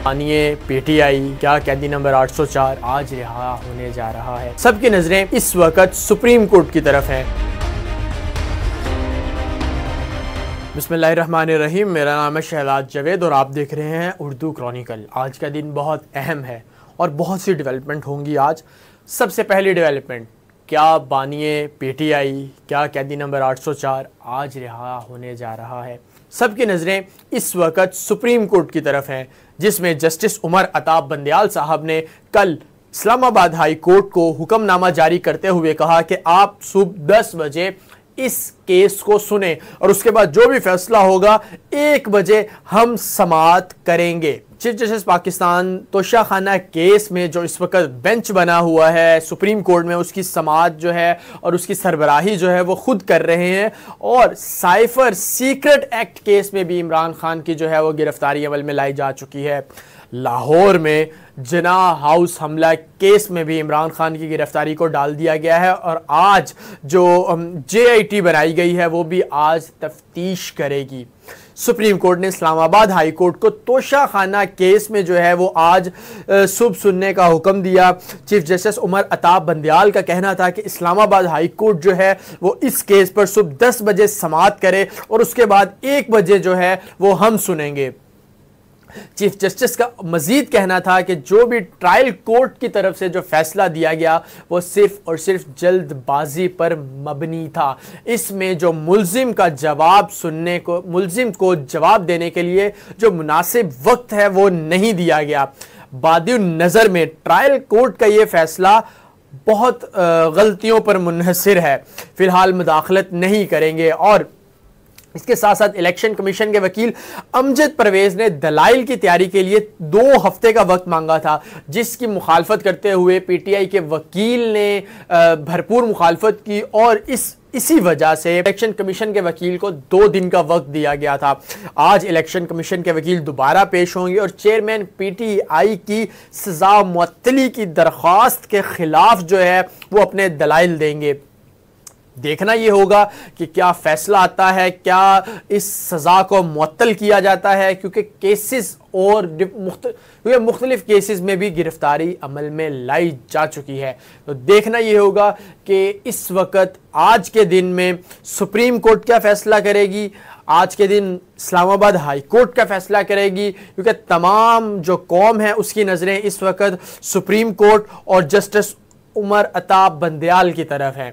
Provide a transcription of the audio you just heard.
मानिए पीटीआई क्या कैदी नंबर 804 आज रिहा होने जा रहा है। सबकी नजरें इस वक्त सुप्रीम कोर्ट की तरफ हैं। बिस्मिल्लाहिर्रहमानिर्रहीम। मेरा नाम है शहलाद जवेद और आप देख रहे हैं उर्दू क्रॉनिकल। आज का दिन बहुत अहम है और बहुत सी डेवलपमेंट होंगी आज। सबसे पहली डेवलपमेंट, क्या बानिए पीटीआई क्या कैदी नंबर 804 आज रिहा होने जा रहा है। सबकी नज़रें इस वक्त सुप्रीम कोर्ट की तरफ हैं, जिसमें जस्टिस उमर अताब बंदयाल साहब ने कल इस्लामाबाद हाई कोर्ट को हुक्मनामा जारी करते हुए कहा कि आप सुबह 10 बजे इस केस को सुने और उसके बाद जो भी फैसला होगा 1 बजे हम समाअत करेंगे। Chief justice Pakistan Toshakhana case में जो इस वक्त बेंच बना हुआ है सुप्रीम कोर्ट में, उसकी समाअत जो है और उसकी सरबराही जो है वो खुद कर रहे हैं। और साइफर सीक्रेट एक्ट केस में भी इमरान खान की जो है वो गिरफ्तारी अमल में लाई जा चुकी है। लाहौर में जिना हाउस हमला केस में भी इमरान खान की गिरफ्तारी को डाल दिया गया है और आज जो JIT बनाई गई है वो भी आज तफ्तीश करेगी। सुप्रीम कोर्ट ने इस्लामाबाद हाई कोर्ट को तोशाखाना केस में जो है वो आज सुबह सुनने का हुक्म दिया। चीफ जस्टिस उमर अताब बंदयाल का कहना था कि इस्लामाबाद हाई कोर्ट जो है वो इस केस पर सुबह 10 बजे समाअत करे और उसके बाद 1 बजे जो है वो हम सुनेंगे। चीफ जस्टिस का मजीद कहना था कि जो भी ट्रायल कोर्ट की तरफ से जो फैसला दिया गया वो सिर्फ और सिर्फ जल्दबाजी पर मबनी था। इसमें जो मुल्जिम का जवाब सुनने को, मुल्जिम को जवाब देने के लिए जो मुनासिब वक्त है वो नहीं दिया गया। बादिउ नज़र में ट्रायल कोर्ट का ये फैसला बहुत गलतियों पर मुनहसिर है। फिलहाल मुदाखलत नहीं करेंगे। और इसके साथ साथ इलेक्शन कमीशन के वकील अमजद परवेज ने दलाइल की तैयारी के लिए 2 हफ्ते का वक्त मांगा था, जिसकी मुखालफत करते हुए पीटीआई के वकील ने भरपूर मुखालफत की और इसी वजह से इलेक्शन कमीशन के वकील को 2 दिन का वक्त दिया गया था। आज इलेक्शन कमीशन के वकील दोबारा पेश होंगे और चेयरमैन पीटीआई की सजा मुअत्तली की दरख्वास्त के खिलाफ जो है वो अपने दलाइल देंगे। देखना यह होगा कि क्या फैसला आता है, क्या इस सज़ा को मुअत्तल किया जाता है, क्योंकि केसेस और मुख्तलिफ केसेस में भी गिरफ्तारी अमल में लाई जा चुकी है। तो देखना यह होगा कि इस वक्त आज के दिन में सुप्रीम कोर्ट क्या फैसला करेगी, आज के दिन इस्लामाबाद हाई कोर्ट का फैसला करेगी, क्योंकि तमाम जो कौम है उसकी नज़रें इस वक्त सुप्रीम कोर्ट और जस्टिस उमर अताब बंदयाल की तरफ हैं।